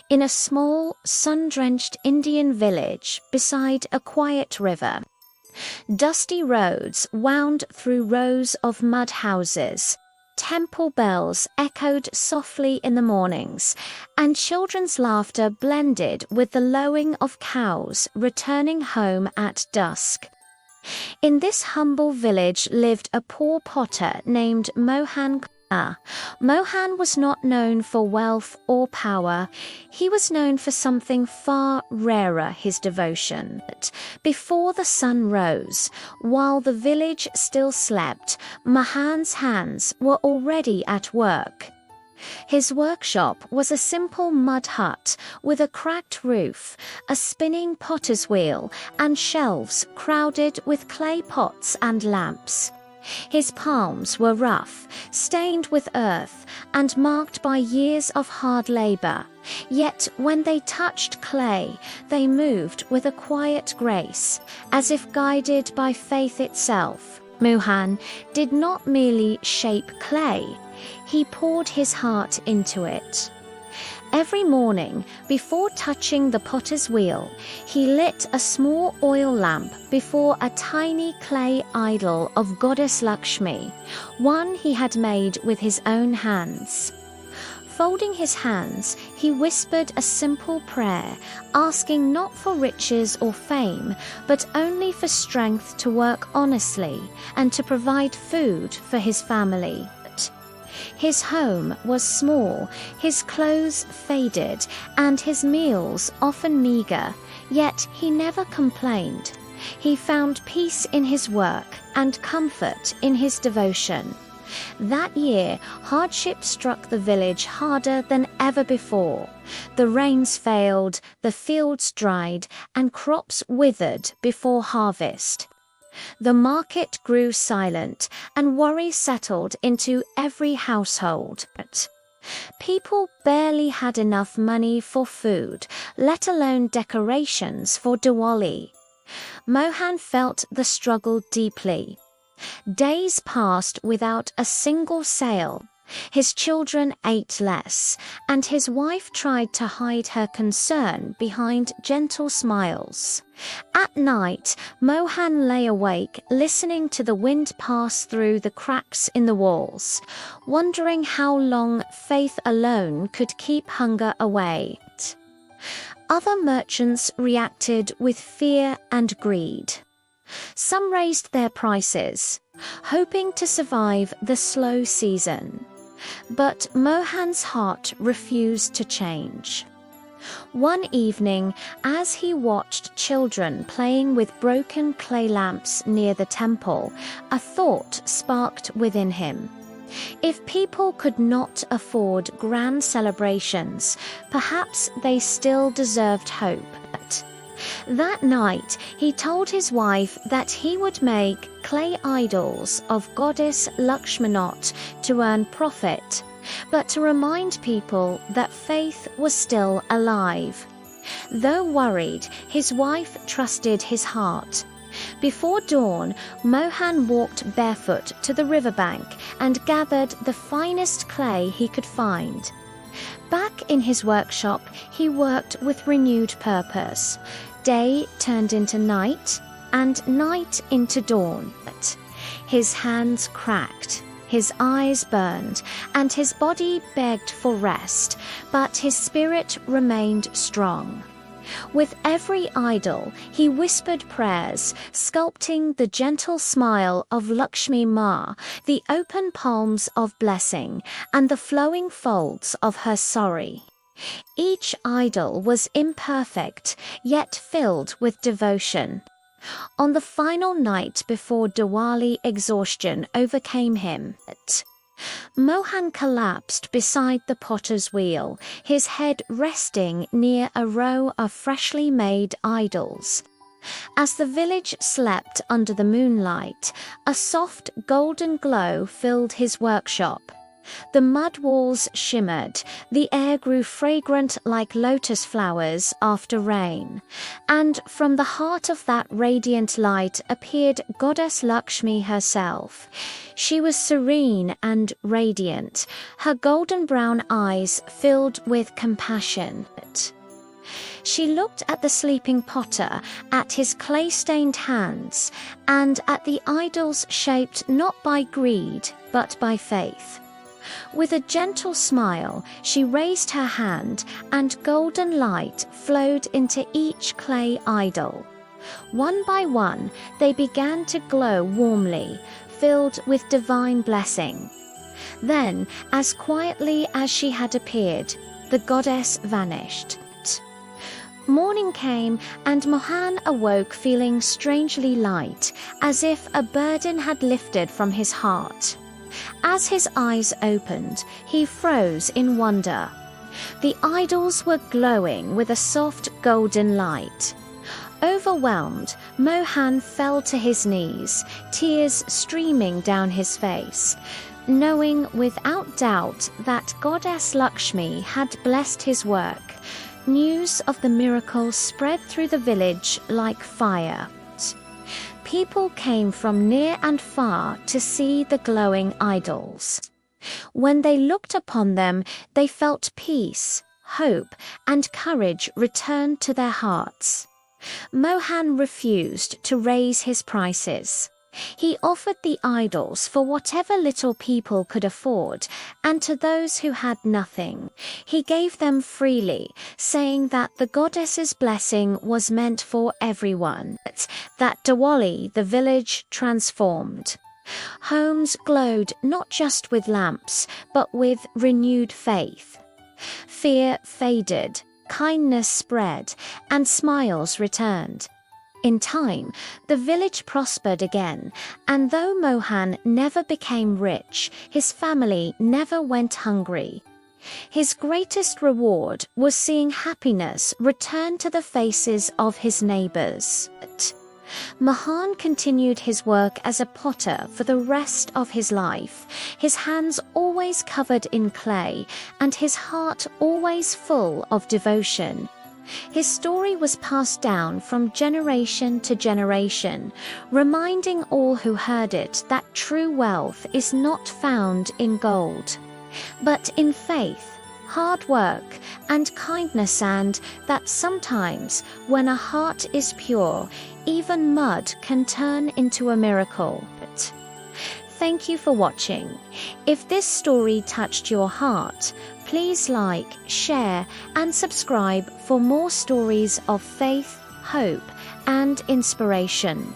in a small, sun-drenched Indian village beside a quiet river. Dusty roads wound through rows of mud houses. Temple bells echoed softly in the mornings, and children's laughter blended with the lowing of cows returning home at dusk. In this humble village lived a poor potter named Mohan. Mohan was not known for wealth or power. He was known for something far rarer: his devotion. Before the sun rose, while the village still slept, Mohan's hands were already at work. His workshop was a simple mud hut with a cracked roof, a spinning potter's wheel, and shelves crowded with clay pots and lamps. His palms were rough, stained with earth, and marked by years of hard labor. Yet when they touched clay, they moved with a quiet grace, as if guided by faith itself. Mohan did not merely shape clay, he poured his heart into it. Every morning, before touching the potter's wheel, he lit a small oil lamp before a tiny clay idol of Goddess Lakshmi, one he had made with his own hands. Folding his hands, he whispered a simple prayer, asking not for riches or fame, but only for strength to work honestly and to provide food for his family. His home was small, his clothes faded, and his meals often meager, yet he never complained. He found peace in his work and comfort in his devotion. That year, hardship struck the village harder than ever before. The rains failed, the fields dried, and crops withered before harvest. The market grew silent, and worry settled into every household. People barely had enough money for food, let alone decorations for Diwali. Mohan felt the struggle deeply. Days passed without a single sale. His children ate less, and his wife tried to hide her concern behind gentle smiles. At night, Mohan lay awake, listening to the wind pass through the cracks in the walls, wondering how long faith alone could keep hunger away. Other merchants reacted with fear and greed. Some raised their prices, hoping to survive the slow season. But Mohan's heart refused to change. One evening, as he watched children playing with broken clay lamps near the temple, a thought sparked within him. If people could not afford grand celebrations, perhaps they still deserved hope. That night, he told his wife that he would make clay idols of Goddess Lakshmi not to earn profit, but to remind people that faith was still alive. Though worried, his wife trusted his heart. Before dawn, Mohan walked barefoot to the riverbank and gathered the finest clay he could find. Back in his workshop, he worked with renewed purpose. Day turned into night, and night into dawn. His hands cracked, his eyes burned, and his body begged for rest, but his spirit remained strong. With every idol, he whispered prayers, sculpting the gentle smile of Lakshmi Ma, the open palms of blessing, and the flowing folds of her sari. Each idol was imperfect, yet filled with devotion. On the final night before Diwali, exhaustion overcame him. Mohan collapsed beside the potter's wheel, his head resting near a row of freshly made idols. As the village slept under the moonlight, a soft golden glow filled his workshop. The mud walls shimmered, the air grew fragrant like lotus flowers after rain, and from the heart of that radiant light appeared Goddess Lakshmi herself. She was serene and radiant, her golden brown eyes filled with compassion. She looked at the sleeping potter, at his clay-stained hands, and at the idols shaped not by greed but by faith. With a gentle smile, she raised her hand, and golden light flowed into each clay idol. One by one, they began to glow warmly, filled with divine blessing. Then, as quietly as she had appeared, the goddess vanished. Morning came, and Mohan awoke feeling strangely light, as if a burden had lifted from his heart. As his eyes opened, he froze in wonder. The idols were glowing with a soft golden light. Overwhelmed, Mohan fell to his knees, tears streaming down his face, knowing without doubt that Goddess Lakshmi had blessed his work. News of the miracle spread through the village like fire. People came from near and far to see the glowing idols. When they looked upon them, they felt peace, hope, and courage return to their hearts. Mohan refused to raise his prices. He offered the idols for whatever little people could afford, and to those who had nothing, he gave them freely, saying that the goddess's blessing was meant for everyone. That Diwali, the village transformed. Homes glowed not just with lamps, but with renewed faith. Fear faded, kindness spread, and smiles returned. In time, the village prospered again, and though Mohan never became rich, his family never went hungry. His greatest reward was seeing happiness return to the faces of his neighbors. Mohan continued his work as a potter for the rest of his life, his hands always covered in clay, and his heart always full of devotion. His story was passed down from generation to generation, reminding all who heard it that true wealth is not found in gold, but in faith, hard work, and kindness, and that sometimes, when a heart is pure, even mud can turn into a miracle. Thank you for watching. If this story touched your heart, please like, share, and subscribe for more stories of faith, hope, and inspiration.